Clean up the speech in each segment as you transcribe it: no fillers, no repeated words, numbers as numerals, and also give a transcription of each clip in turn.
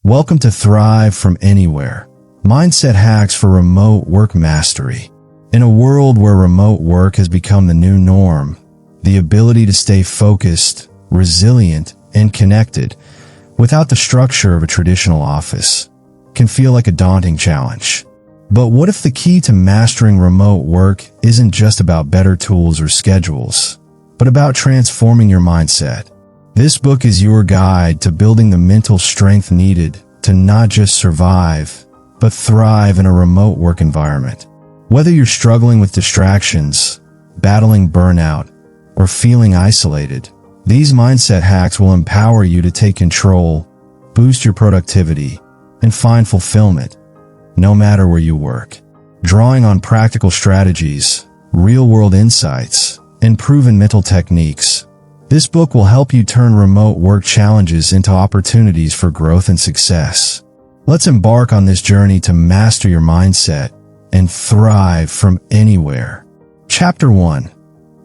Welcome to Thrive from Anywhere. Mindset hacks for remote work mastery. In a world where remote work has become the new norm, the ability to stay focused, resilient, and connected without the structure of a traditional office can feel like a daunting challenge. But what if the key to mastering remote work isn't just about better tools or schedules, but about transforming your mindset? This book is your guide to building the mental strength needed to not just survive, but thrive in a remote work environment. Whether you're struggling with distractions, battling burnout, or feeling isolated, these mindset hacks will empower you to take control, boost your productivity, and find fulfillment, no matter where you work. Drawing on practical strategies, real-world insights, and proven mental techniques, this book will help you turn remote work challenges into opportunities for growth and success. Let's embark on this journey to master your mindset and thrive from anywhere. Chapter 1.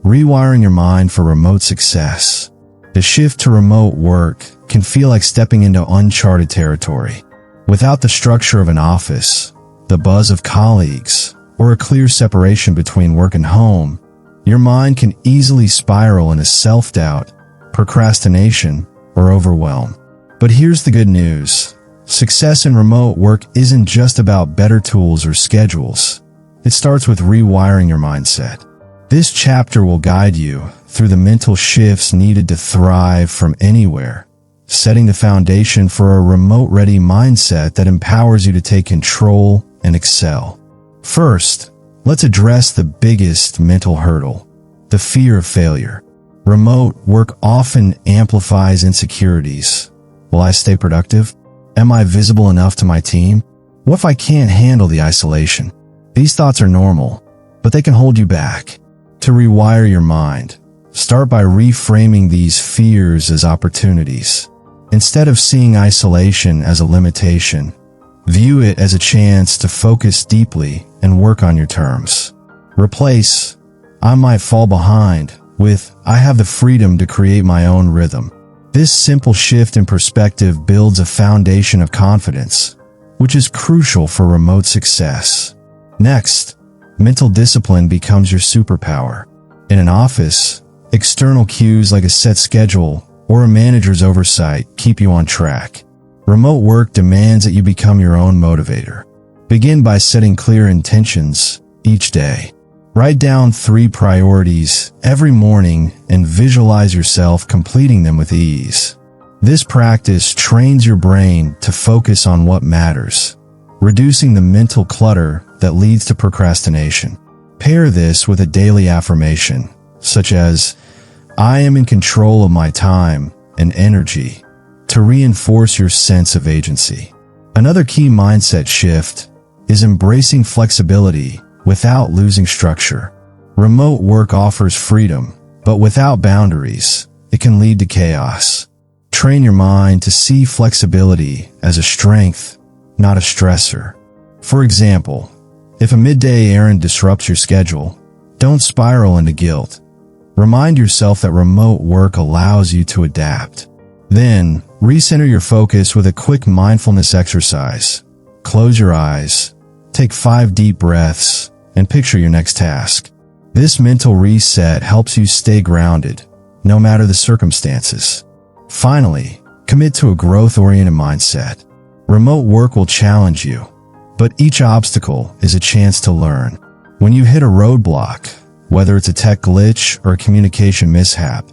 Rewiring your mind for remote success. The shift to remote work can feel like stepping into uncharted territory. Without the structure of an office, the buzz of colleagues, or a clear separation between work and home, your mind can easily spiral into self-doubt, procrastination, or overwhelm. But here's the good news. Success in remote work isn't just about better tools or schedules. It starts with rewiring your mindset. This chapter will guide you through the mental shifts needed to thrive from anywhere, setting the foundation for a remote-ready mindset that empowers you to take control and excel. First, let's address the biggest mental hurdle, the fear of failure. Remote work often amplifies insecurities. Will I stay productive? Am I visible enough to my team? What if I can't handle the isolation? These thoughts are normal, but they can hold you back. To rewire your mind, start by reframing these fears as opportunities. Instead of seeing isolation as a limitation, view it as a chance to focus deeply and work on your terms. Replace "I might fall behind" with "I have the freedom to create my own rhythm." This simple shift in perspective builds a foundation of confidence, which is crucial for remote success. Next, mental discipline becomes your superpower. In an office, external cues like a set schedule or a manager's oversight keep you on track. Remote work demands that you become your own motivator. Begin by setting clear intentions each day. Write down 3 priorities every morning and visualize yourself completing them with ease. This practice trains your brain to focus on what matters, reducing the mental clutter that leads to procrastination. Pair this with a daily affirmation, such as, "I am in control of my time and energy," to reinforce your sense of agency. Another key mindset shift is embracing flexibility without losing structure. Remote work offers freedom, but without boundaries, it can lead to chaos. Train your mind to see flexibility as a strength, not a stressor. For example, if a midday errand disrupts your schedule, don't spiral into guilt. Remind yourself that remote work allows you to adapt. Then, recenter your focus with a quick mindfulness exercise. Close your eyes, take 5 deep breaths, and picture your next task. This mental reset helps you stay grounded, no matter the circumstances. Finally, commit to a growth-oriented mindset. Remote work will challenge you, but each obstacle is a chance to learn. When you hit a roadblock, whether it's a tech glitch or a communication mishap,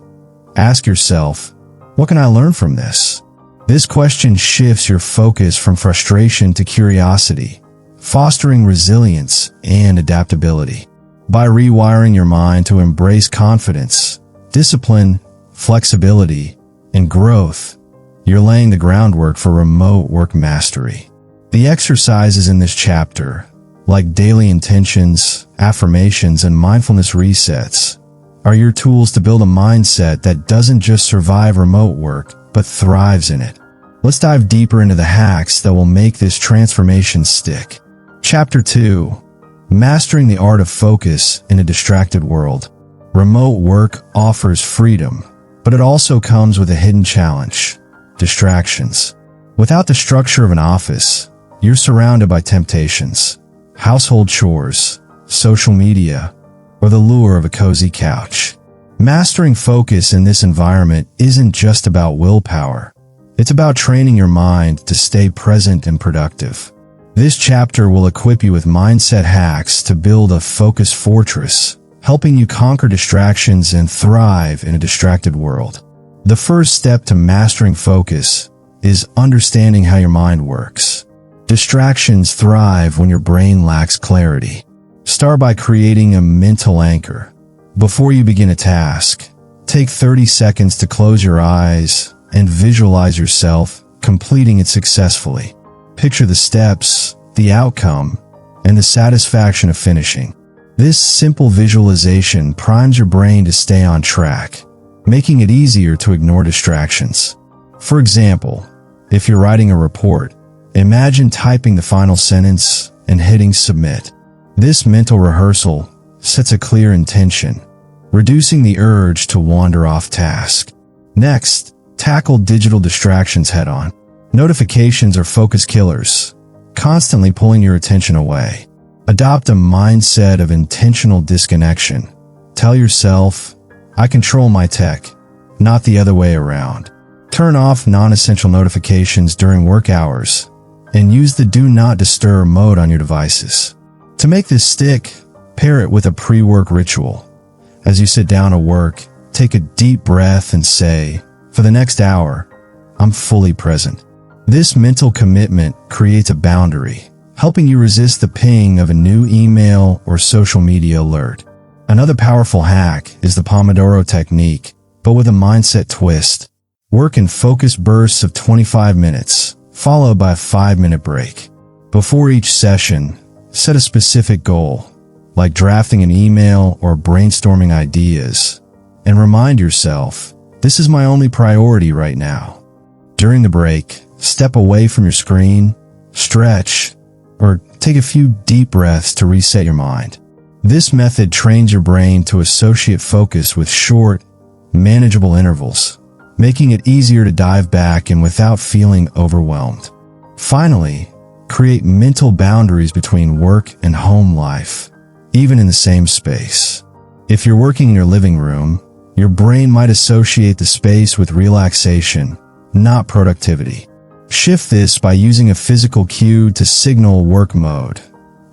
ask yourself, "What can I learn from this?" This question shifts your focus from frustration to curiosity, fostering resilience and adaptability. By rewiring your mind to embrace confidence, discipline, flexibility, and growth, you're laying the groundwork for remote work mastery. The exercises in this chapter, like daily intentions, affirmations, and mindfulness resets, are your tools to build a mindset that doesn't just survive remote work, but thrives in it. Let's dive deeper into the hacks that will make this transformation stick. Chapter 2. Mastering the art of focus in a distracted world. Remote work offers freedom, but it also comes with a hidden challenge: distractions. Without the structure of an office, you're surrounded by temptations, household chores, social media, or the lure of a cozy couch. Mastering focus in this environment isn't just about willpower. It's about training your mind to stay present and productive. This chapter will equip you with mindset hacks to build a focus fortress, helping you conquer distractions and thrive in a distracted world. The first step to mastering focus is understanding how your mind works. Distractions thrive when your brain lacks clarity. Start by creating a mental anchor. Before you begin a task, take 30 seconds to close your eyes and visualize yourself completing it successfully. Picture the steps, the outcome, and the satisfaction of finishing. This simple visualization primes your brain to stay on track, making it easier to ignore distractions. For example, if you're writing a report, imagine typing the final sentence and hitting submit. This mental rehearsal sets a clear intention, reducing the urge to wander off task. Next, tackle digital distractions head-on. Notifications are focus killers, constantly pulling your attention away. Adopt a mindset of intentional disconnection. Tell yourself, I control my tech, not the other way around. Turn off non-essential notifications during work hours and use the do not disturb mode on your devices. To make this stick, pair it with a pre-work ritual. As you sit down to work, take a deep breath and say, for the next hour, I'm fully present. This mental commitment creates a boundary, helping you resist the ping of a new email or social media alert. Another powerful hack is the Pomodoro technique, but with a mindset twist. Work in focus bursts of 25 minutes, followed by a 5-minute break. Before each session, set a specific goal, like drafting an email or brainstorming ideas, and remind yourself, this is my only priority right now. During the break, step away from your screen, stretch, or take a few deep breaths to reset your mind. This method trains your brain to associate focus with short, manageable intervals, making it easier to dive back in without feeling overwhelmed. Finally, create mental boundaries between work and home life, even in the same space. If you're working in your living room, your brain might associate the space with relaxation, not productivity. Shift this by using a physical cue to signal work mode,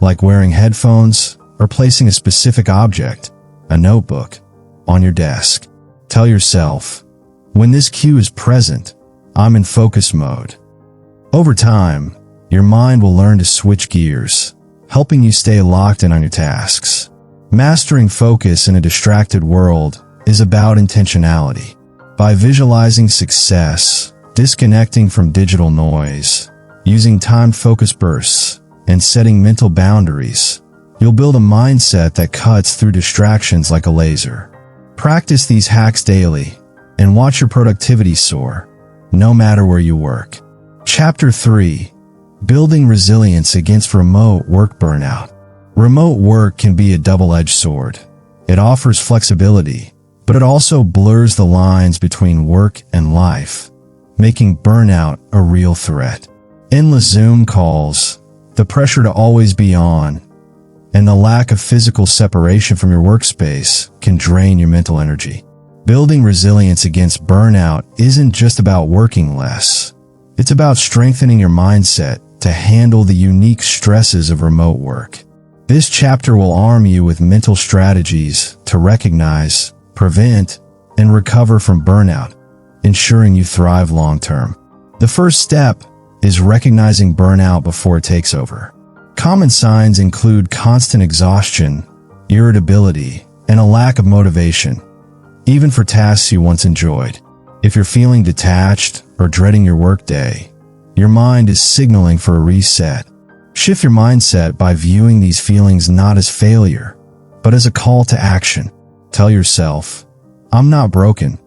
like wearing headphones or placing a specific object, a notebook, on your desk. Tell yourself, when this cue is present, I'm in focus mode. Over time, your mind will learn to switch gears, helping you stay locked in on your tasks. Mastering focus in a distracted world is about intentionality. By visualizing success, disconnecting from digital noise, using timed focus bursts, and setting mental boundaries, you'll build a mindset that cuts through distractions like a laser. Practice these hacks daily and watch your productivity soar, no matter where you work. Chapter 3. Building resilience against remote work burnout. Remote work can be a double-edged sword. It offers flexibility, but it also blurs the lines between work and life, making burnout a real threat. Endless Zoom calls, the pressure to always be on, and the lack of physical separation from your workspace can drain your mental energy. Building resilience against burnout isn't just about working less. It's about strengthening your mindset to handle the unique stresses of remote work. This chapter will arm you with mental strategies to recognize, prevent, and recover from burnout, ensuring you thrive long-term. The first step is recognizing burnout before it takes over. Common signs include constant exhaustion, irritability, and a lack of motivation, even for tasks you once enjoyed. If you're feeling detached or dreading your workday, your mind is signaling for a reset. Shift your mindset by viewing these feelings not as failure, but as a call to action. Tell yourself, I'm not broken.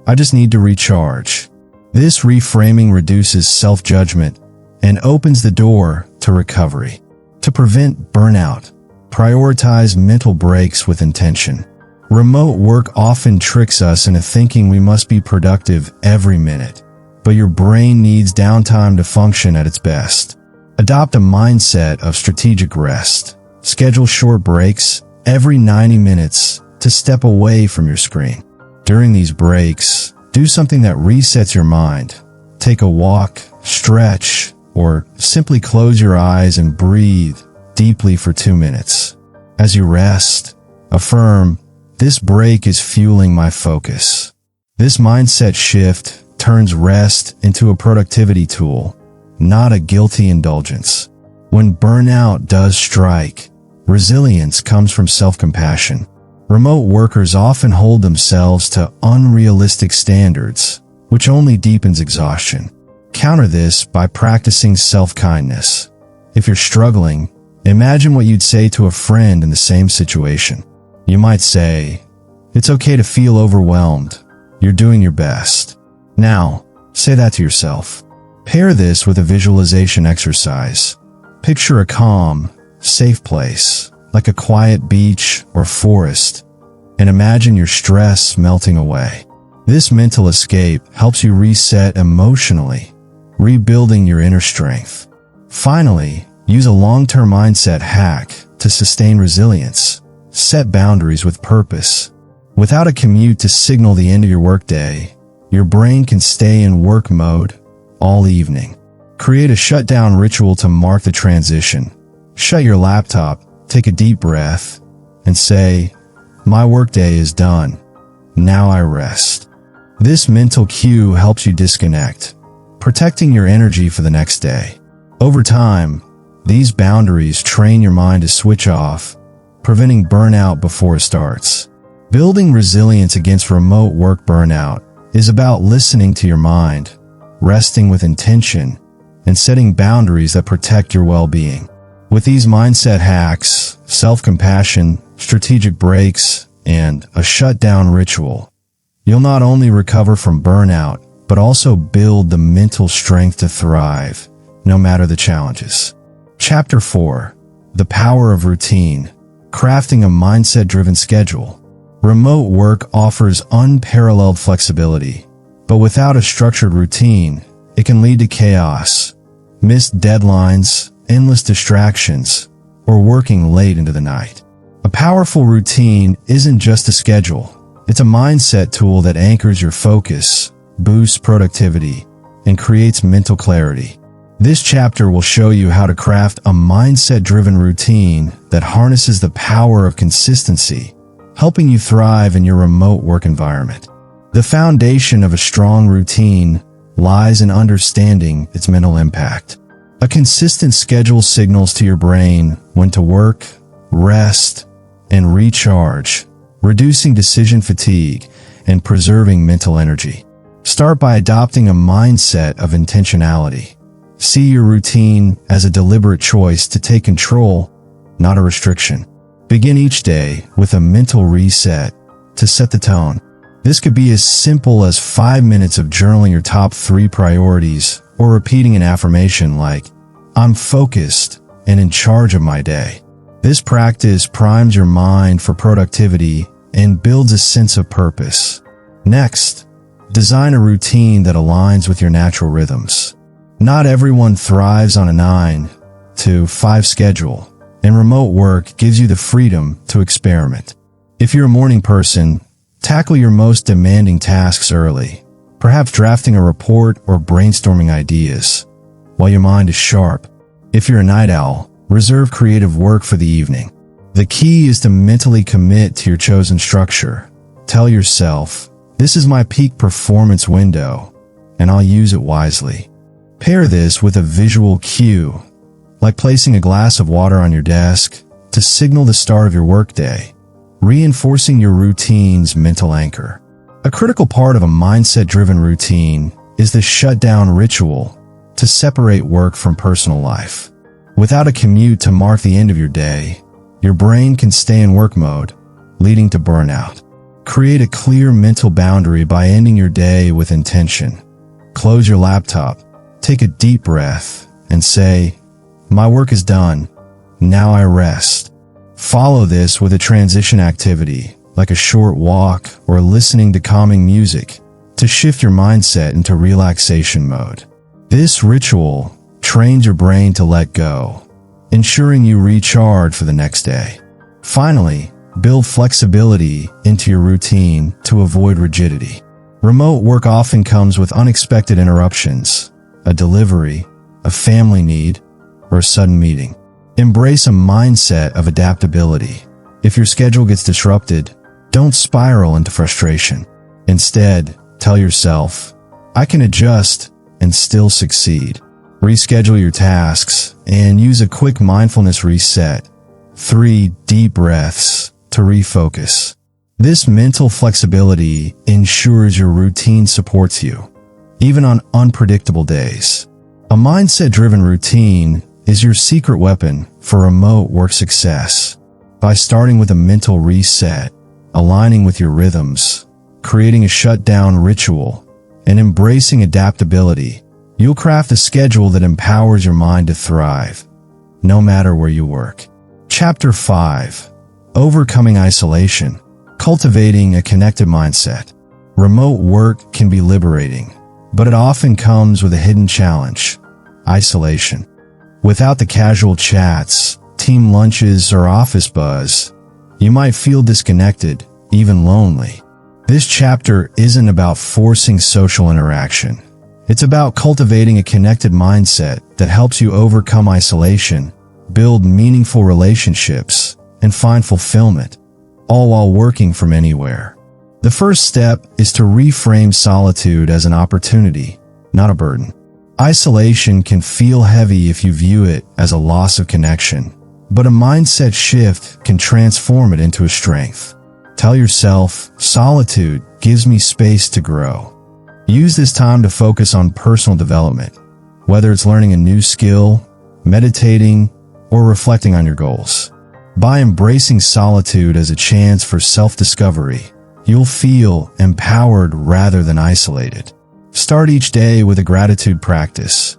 I just need to recharge. This reframing reduces self-judgment and opens the door to recovery. To prevent burnout, prioritize mental breaks with intention. Remote work often tricks us into thinking we must be productive every minute. but your brain needs downtime to function at its best. Adopt a mindset of strategic rest. Schedule short breaks every 90 minutes to step away from your screen. During these breaks, do something that resets your mind. Take a walk, stretch, or simply close your eyes and breathe deeply for 2 minutes. As you rest, affirm, "This break is fueling my focus." This mindset shift turns rest into a productivity tool, not a guilty indulgence. When burnout does strike, resilience comes from self-compassion. Remote workers often hold themselves to unrealistic standards, which only deepens exhaustion. Counter this by practicing self-kindness. If you're struggling, imagine what you'd say to a friend in the same situation. You might say, "It's okay to feel overwhelmed. You're doing your best." Now, say that to yourself. Pair this with a visualization exercise. Picture a calm, safe place, like a quiet beach or forest, and imagine your stress melting away. This mental escape helps you reset emotionally, rebuilding your inner strength. Finally, use a long-term mindset hack to sustain resilience. Set boundaries with purpose. Without a commute to signal the end of your workday, your brain can stay in work mode all evening. Create a shutdown ritual to mark the transition. Shut your laptop, take a deep breath, and say, "My workday is done. Now I rest." This mental cue helps you disconnect, protecting your energy for the next day. Over time, these boundaries train your mind to switch off, preventing burnout before it starts. Building resilience against remote work burnout is about listening to your mind, resting with intention, and setting boundaries that protect your well-being. With these mindset hacks, self-compassion, strategic breaks, and a shutdown ritual, you'll not only recover from burnout, but also build the mental strength to thrive, no matter the challenges. Chapter 4. The Power of Routine. Crafting a mindset-driven schedule. Remote work offers unparalleled flexibility, but without a structured routine, it can lead to chaos, missed deadlines, endless distractions, or working late into the night. A powerful routine isn't just a schedule. It's a mindset tool that anchors your focus, boosts productivity, and creates mental clarity. This chapter will show you how to craft a mindset-driven routine that harnesses the power of consistency, helping you thrive in your remote work environment. The foundation of a strong routine lies in understanding its mental impact. A consistent schedule signals to your brain when to work, rest, and recharge, reducing decision fatigue and preserving mental energy. Start by adopting a mindset of intentionality. See your routine as a deliberate choice to take control, not a restriction. Begin each day with a mental reset to set the tone. This could be as simple as 5 minutes of journaling your top 3 priorities or repeating an affirmation like, "I'm focused and in charge of my day." This practice primes your mind for productivity and builds a sense of purpose. Next, design a routine that aligns with your natural rhythms. Not everyone thrives on a 9 to 5 schedule, and remote work gives you the freedom to experiment. If you're a morning person, tackle your most demanding tasks early, perhaps drafting a report or brainstorming ideas, while your mind is sharp. If you're a night owl, reserve creative work for the evening. The key is to mentally commit to your chosen structure. Tell yourself, "This is my peak performance window, and I'll use it wisely." Pair this with a visual cue, like placing a glass of water on your desk to signal the start of your workday, reinforcing your routine's mental anchor. A critical part of a mindset-driven routine is the shutdown ritual to separate work from personal life. Without a commute to mark the end of your day, your brain can stay in work mode, leading to burnout. Create a clear mental boundary by ending your day with intention. Close your laptop, take a deep breath, and say, "My work is done. Now I rest." Follow this with a transition activity, like a short walk or listening to calming music, to shift your mindset into relaxation mode. This ritual trains your brain to let go, ensuring you recharge for the next day. Finally, build flexibility into your routine to avoid rigidity. Remote work often comes with unexpected interruptions, a delivery, a family need, or a sudden meeting. Embrace a mindset of adaptability. If your schedule gets disrupted, don't spiral into frustration. Instead, tell yourself, I can adjust and still succeed. Reschedule your tasks and use a quick mindfulness reset. 3 deep breaths to refocus. This mental flexibility ensures your routine supports you, even on unpredictable days. A mindset-driven routine is your secret weapon for remote work success. By starting with a mental reset, aligning with your rhythms, creating a shutdown ritual, and embracing adaptability, you'll craft a schedule that empowers your mind to thrive, no matter where you work. Chapter 5. Overcoming isolation. Cultivating a connected mindset. Remote work can be liberating, but it often comes with a hidden challenge: isolation. Without the casual chats, team lunches, or office buzz, you might feel disconnected, even lonely. This chapter isn't about forcing social interaction. It's about cultivating a connected mindset that helps you overcome isolation, build meaningful relationships, and find fulfillment, all while working from anywhere. The first step is to reframe solitude as an opportunity, not a burden. Isolation can feel heavy if you view it as a loss of connection, but a mindset shift can transform it into a strength. Tell yourself, solitude gives me space to grow. Use this time to focus on personal development, whether it's learning a new skill, meditating, or reflecting on your goals. By embracing solitude as a chance for self-discovery, you'll feel empowered rather than isolated. Start each day with a gratitude practice.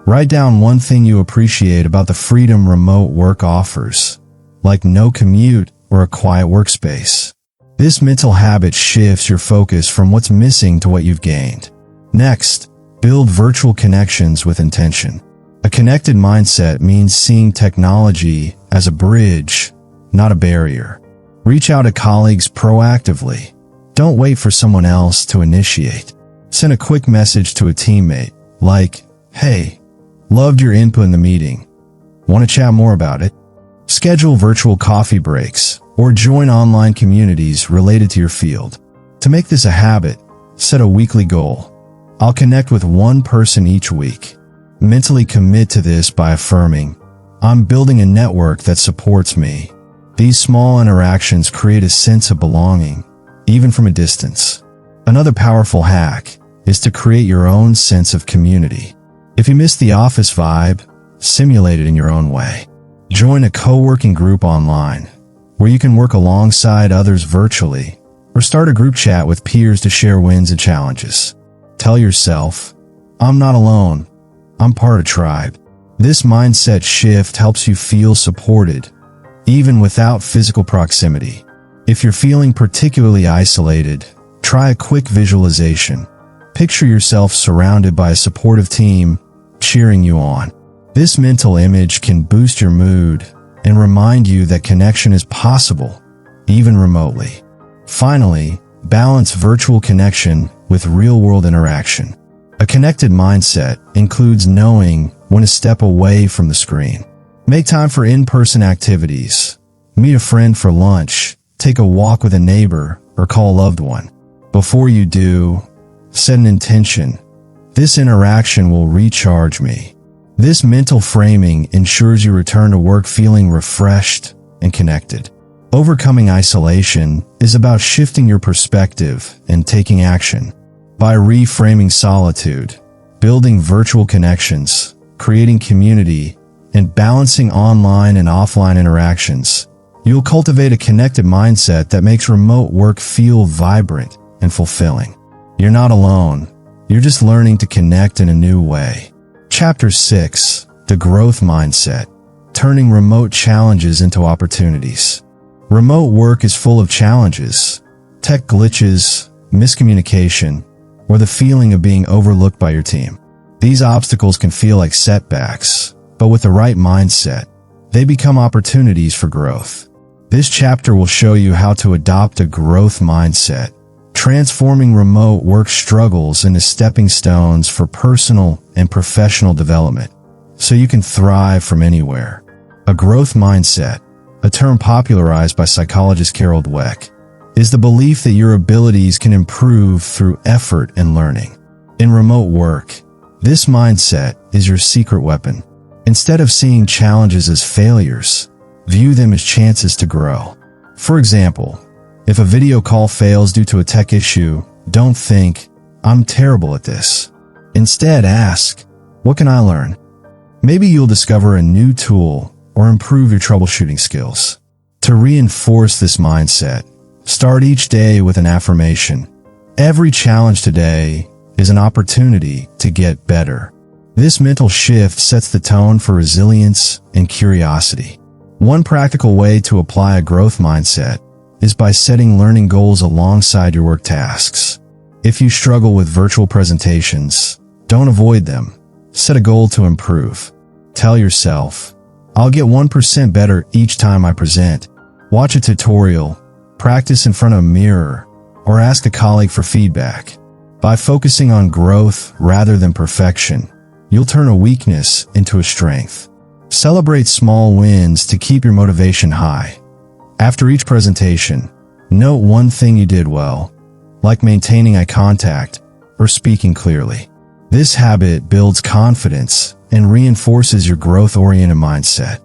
Write down one thing you appreciate about the freedom remote work offers, like no commute or a quiet workspace. This mental habit shifts your focus from what's missing to what you've gained. Next, build virtual connections with intention. A connected mindset means seeing technology as a bridge, not a barrier. Reach out to colleagues proactively. Don't wait for someone else to initiate. Send a quick message to a teammate, like, "Hey, loved your input in the meeting. Want to chat more about it?" Schedule virtual coffee breaks or join online communities related to your field. To make this a habit, set a weekly goal. I'll connect with one person each week. Mentally commit to this by affirming, I'm building a network that supports me. These small interactions create a sense of belonging, even from a distance. Another powerful hack is to create your own sense of community. If you miss the office vibe, simulate it in your own way. Join a co-working group online, where you can work alongside others virtually, or start a group chat with peers to share wins and challenges. Tell yourself, I'm not alone, I'm part of a tribe. This mindset shift helps you feel supported, even without physical proximity. If you're feeling particularly isolated, try a quick visualization. Picture yourself surrounded by a supportive team, cheering you on. This mental image can boost your mood and remind you that connection is possible, even remotely. Finally, balance virtual connection with real-world interaction. A connected mindset includes knowing when to step away from the screen. Make time for in-person activities. Meet a friend for lunch, take a walk with a neighbor, or call a loved one. Before you do, set an intention. This interaction will recharge me. This mental framing ensures you return to work feeling refreshed and connected. Overcoming isolation is about shifting your perspective and taking action. By reframing solitude, building virtual connections, creating community, and balancing online and offline interactions, you'll cultivate a connected mindset that makes remote work feel vibrant and fulfilling. You're not alone. You're just learning to connect in a new way. Chapter 6. The Growth Mindset. Turning remote challenges into opportunities. Remote work is full of challenges. Tech glitches, miscommunication, or the feeling of being overlooked by your team. These obstacles can feel like setbacks, but with the right mindset, they become opportunities for growth. This chapter will show you how to adopt a growth mindset, transforming remote work struggles into stepping stones for personal and professional development, so you can thrive from anywhere. A growth mindset, a term popularized by psychologist Carol Dweck, is the belief that your abilities can improve through effort and learning. In remote work, this mindset is your secret weapon. Instead of seeing challenges as failures, view them as chances to grow. For example, if a video call fails due to a tech issue, don't think, "I'm terrible at this." Instead, ask, "What can I learn?" Maybe you'll discover a new tool or improve your troubleshooting skills. To reinforce this mindset, start each day with an affirmation. Every challenge today is an opportunity to get better. This mental shift sets the tone for resilience and curiosity. One practical way to apply a growth mindset is by setting learning goals alongside your work tasks. If you struggle with virtual presentations, don't avoid them. Set a goal to improve. Tell yourself, "I'll get 1% better each time I present." Watch a tutorial, practice in front of a mirror, or ask a colleague for feedback. By focusing on growth rather than perfection, you'll turn a weakness into a strength. Celebrate small wins to keep your motivation high. After each presentation, note one thing you did well, like maintaining eye contact or speaking clearly. This habit builds confidence and reinforces your growth-oriented mindset.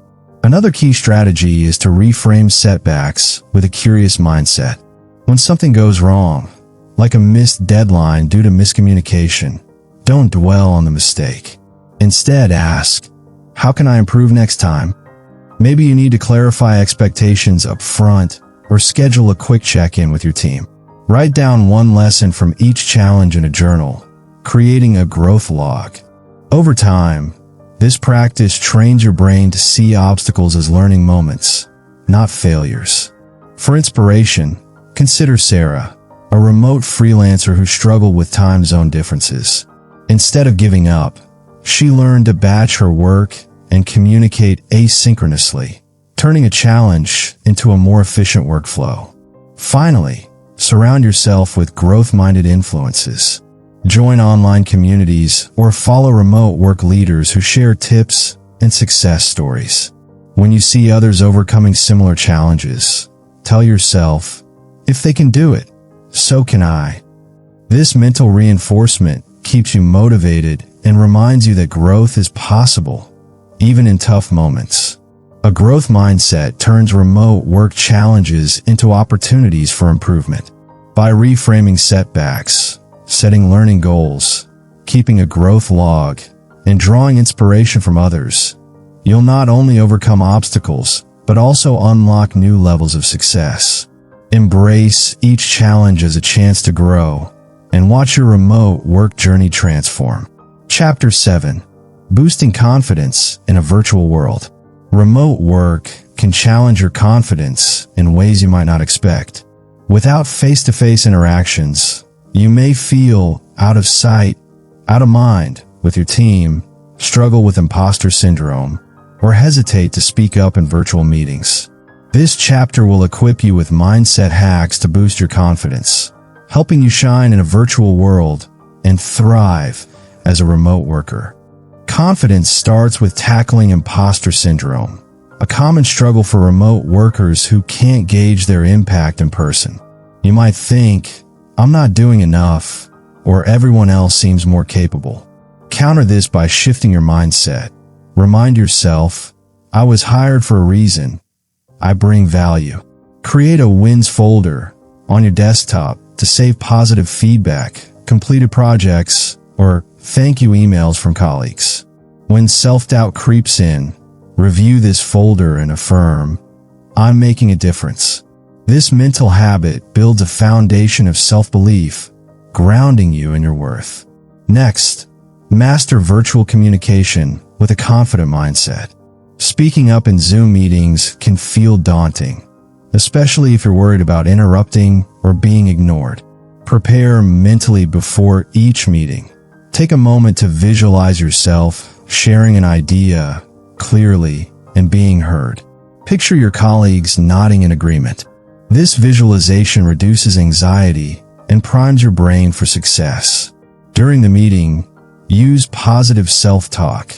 Another key strategy is to reframe setbacks with a curious mindset. When something goes wrong, like a missed deadline due to miscommunication, don't dwell on the mistake. Instead, ask, "How can I improve next time?" Maybe you need to clarify expectations up front or schedule a quick check-in with your team. Write down one lesson from each challenge in a journal, creating a growth log. Over time, this practice trains your brain to see obstacles as learning moments, not failures. For inspiration, consider Sarah, a remote freelancer who struggled with time zone differences. Instead of giving up, she learned to batch her work and communicate asynchronously, turning a challenge into a more efficient workflow. Finally, surround yourself with growth-minded influences. Join online communities or follow remote work leaders who share tips and success stories. When you see others overcoming similar challenges, tell yourself, "If they can do it, so can I." This mental reinforcement keeps you motivated and reminds you that growth is possible, even in tough moments. A growth mindset turns remote work challenges into opportunities for improvement. By reframing setbacks, setting learning goals, keeping a growth log, and drawing inspiration from others, you'll not only overcome obstacles, but also unlock new levels of success. Embrace each challenge as a chance to grow, and watch your remote work journey transform. Chapter 7. Boosting confidence in a virtual world. Remote work can challenge your confidence in ways you might not expect. Without face-to-face interactions, you may feel out of sight, out of mind with your team, struggle with imposter syndrome, or hesitate to speak up in virtual meetings. This chapter will equip you with mindset hacks to boost your confidence, helping you shine in a virtual world and thrive as a remote worker. Confidence starts with tackling imposter syndrome, a common struggle for remote workers who can't gauge their impact in person. You might think, "I'm not doing enough," or "everyone else seems more capable." Counter this by shifting your mindset. Remind yourself, "I was hired for a reason. I bring value." Create a wins folder on your desktop to save positive feedback, completed projects, or thank you emails from colleagues. When self-doubt creeps in, review this folder and affirm, "I'm making a difference." This mental habit builds a foundation of self-belief, grounding you in your worth. Next, master virtual communication with a confident mindset. Speaking up in Zoom meetings can feel daunting, especially if you're worried about interrupting or being ignored. Prepare mentally before each meeting. Take a moment to visualize yourself sharing an idea clearly and being heard. Picture your colleagues nodding in agreement. This visualization reduces anxiety and primes your brain for success. During the meeting, use positive self-talk.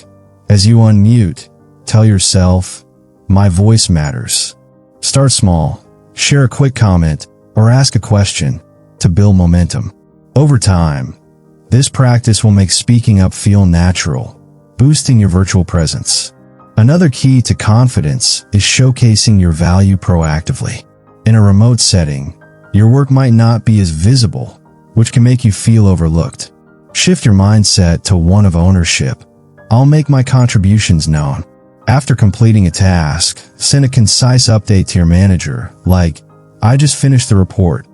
As you unmute, tell yourself, "My voice matters." Start small. Share a quick comment or ask a question to build momentum. Over time, this practice will make speaking up feel natural, boosting your virtual presence. Another key to confidence is showcasing your value proactively. In a remote setting, your work might not be as visible, which can make you feel overlooked. Shift your mindset to one of ownership. I'll make my contributions known. After completing a task, send a concise update to your manager, like, "I just finished the report.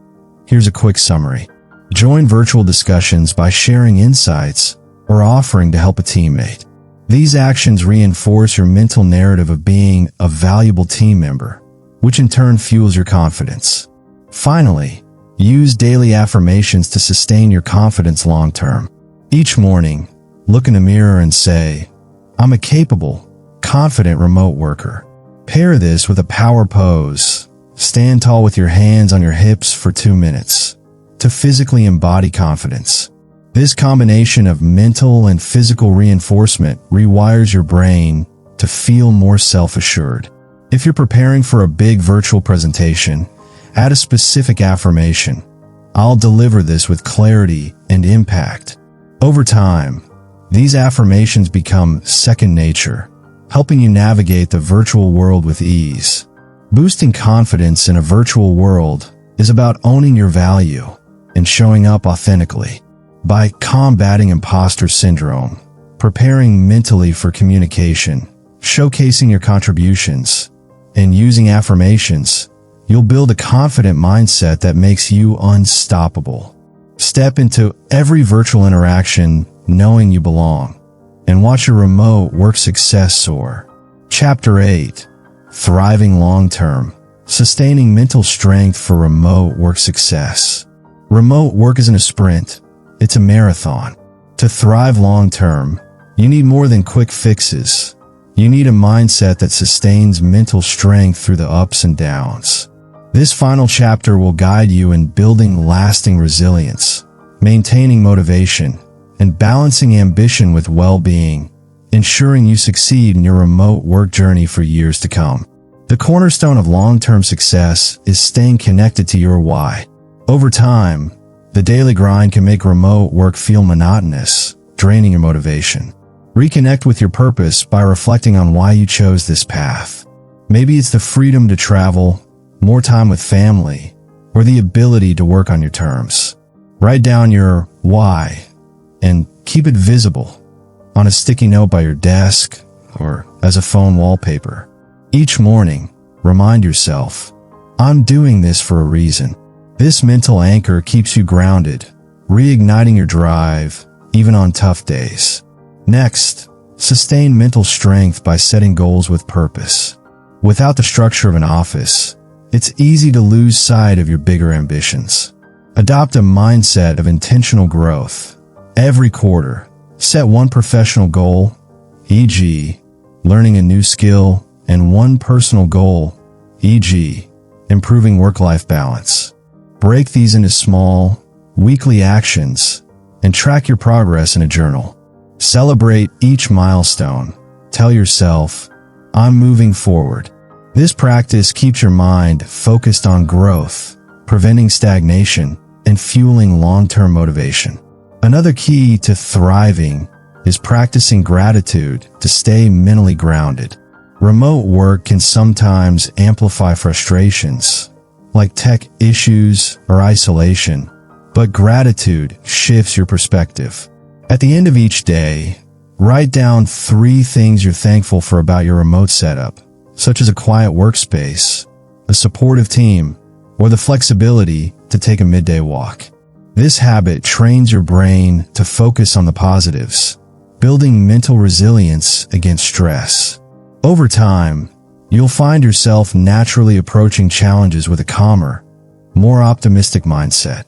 Here's a quick summary." Join virtual discussions by sharing insights or offering to help a teammate. These actions reinforce your mental narrative of being a valuable team member, which in turn fuels your confidence. Finally, use daily affirmations to sustain your confidence long term. Each morning, look in the mirror and say, "I'm a capable, confident remote worker." Pair this with a power pose. Stand tall with your hands on your hips for 2 minutes to physically embody confidence. This combination of mental and physical reinforcement rewires your brain to feel more self-assured. If you're preparing for a big virtual presentation, add a specific affirmation. "I'll deliver this with clarity and impact." Over time, these affirmations become second nature, helping you navigate the virtual world with ease. Boosting confidence in a virtual world is about owning your value and showing up authentically. By combating imposter syndrome, preparing mentally for communication, showcasing your contributions, and using affirmations, you'll build a confident mindset that makes you unstoppable. Step into every virtual interaction knowing you belong, and watch your remote work success soar. Chapter 8. Thriving Long-Term. Sustaining mental strength for remote work success. Remote work isn't a sprint, it's a marathon. To thrive long-term, you need more than quick fixes. You need a mindset that sustains mental strength through the ups and downs. This final chapter will guide you in building lasting resilience, maintaining motivation, and balancing ambition with well-being, ensuring you succeed in your remote work journey for years to come. The cornerstone of long-term success is staying connected to your why. Over time, the daily grind can make remote work feel monotonous, draining your motivation. Reconnect with your purpose by reflecting on why you chose this path. Maybe it's the freedom to travel, more time with family, or the ability to work on your terms. Write down your why and keep it visible on a sticky note by your desk or as a phone wallpaper. Each morning, remind yourself, "I'm doing this for a reason." This mental anchor keeps you grounded, reigniting your drive, even on tough days. Next, sustain mental strength by setting goals with purpose. Without the structure of an office, it's easy to lose sight of your bigger ambitions. Adopt a mindset of intentional growth. Every quarter, set one professional goal, e.g., learning a new skill, and one personal goal, e.g., improving work-life balance. Break these into small, weekly actions and track your progress in a journal. Celebrate each milestone. Tell yourself, "I'm moving forward." This practice keeps your mind focused on growth, preventing stagnation, and fueling long-term motivation. Another key to thriving is practicing gratitude to stay mentally grounded. Remote work can sometimes amplify frustrations, like tech issues or isolation, but gratitude shifts your perspective. At the end of each day, write down 3 things you're thankful for about your remote setup, such as a quiet workspace, a supportive team, or the flexibility to take a midday walk. This habit trains your brain to focus on the positives, building mental resilience against stress. Over time, you'll find yourself naturally approaching challenges with a calmer, more optimistic mindset.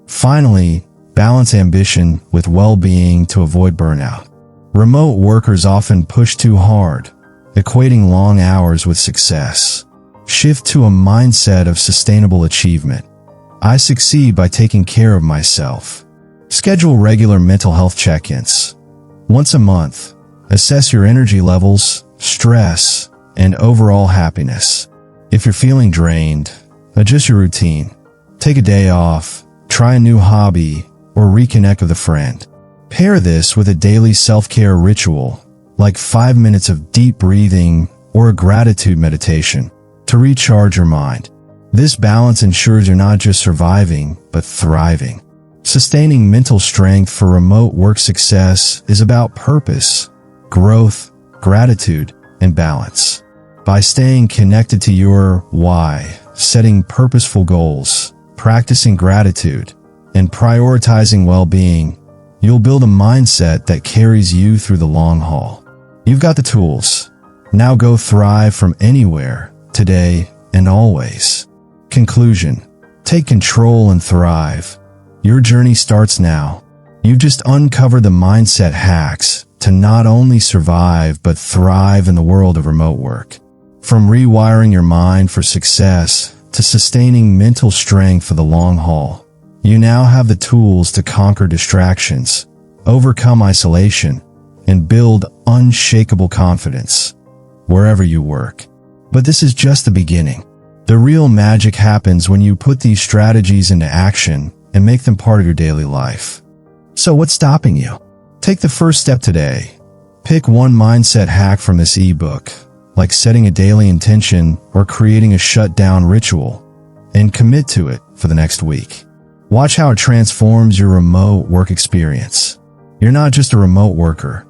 Finally, balance ambition with well-being to avoid burnout. Remote workers often push too hard, equating long hours with success. Shift to a mindset of sustainable achievement. I succeed by taking care of myself. Schedule regular mental health check-ins. Once a month, assess your energy levels, stress, and overall happiness. If you're feeling drained, adjust your routine. Take a day off, try a new hobby, or reconnect with a friend. Pair this with a daily self-care ritual, like 5 minutes of deep breathing or a gratitude meditation, to recharge your mind. This balance ensures you're not just surviving, but thriving. Sustaining mental strength for remote work success is about purpose, growth, gratitude, and balance. By staying connected to your why, setting purposeful goals, practicing gratitude, and prioritizing well-being, you'll build a mindset that carries you through the long haul. You've got the tools. Now go thrive from anywhere, today and always. Conclusion: take control and thrive. Your journey starts now. You've just uncovered the mindset hacks to not only survive but thrive in the world of remote work. From rewiring your mind for success to sustaining mental strength for the long haul, you now have the tools to conquer distractions, overcome isolation, and build unshakable confidence wherever you work. But this is just the beginning. The real magic happens when you put these strategies into action and make them part of your daily life. So what's stopping you? Take the first step today. Pick one mindset hack from this ebook, like setting a daily intention or creating a shutdown ritual, and commit to it for the next week. Watch how it transforms your remote work experience. You're not just a remote worker.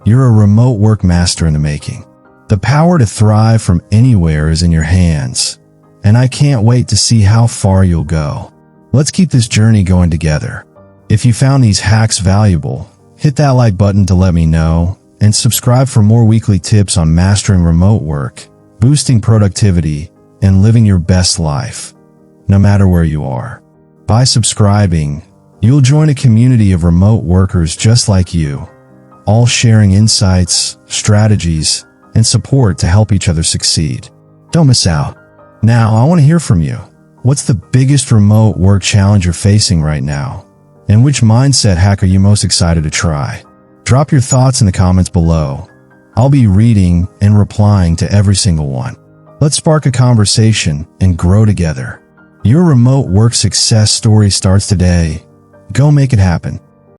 You're a remote work master in the making. The power to thrive from anywhere is in your hands, and I can't wait to see how far you'll go. Let's keep this journey going together. If you found these hacks valuable, hit that like button to let me know, and subscribe for more weekly tips on mastering remote work, boosting productivity, and living your best life, no matter where you are. By subscribing, you'll join a community of remote workers just like you, all sharing insights, strategies, and support to help each other succeed. Don't miss out. Now, I want to hear from you. What's the biggest remote work challenge you're facing right now? And which mindset hack are you most excited to try? Drop your thoughts in the comments below. I'll be reading and replying to every single one. Let's spark a conversation and grow together. Your remote work success story starts today. Go make it happen.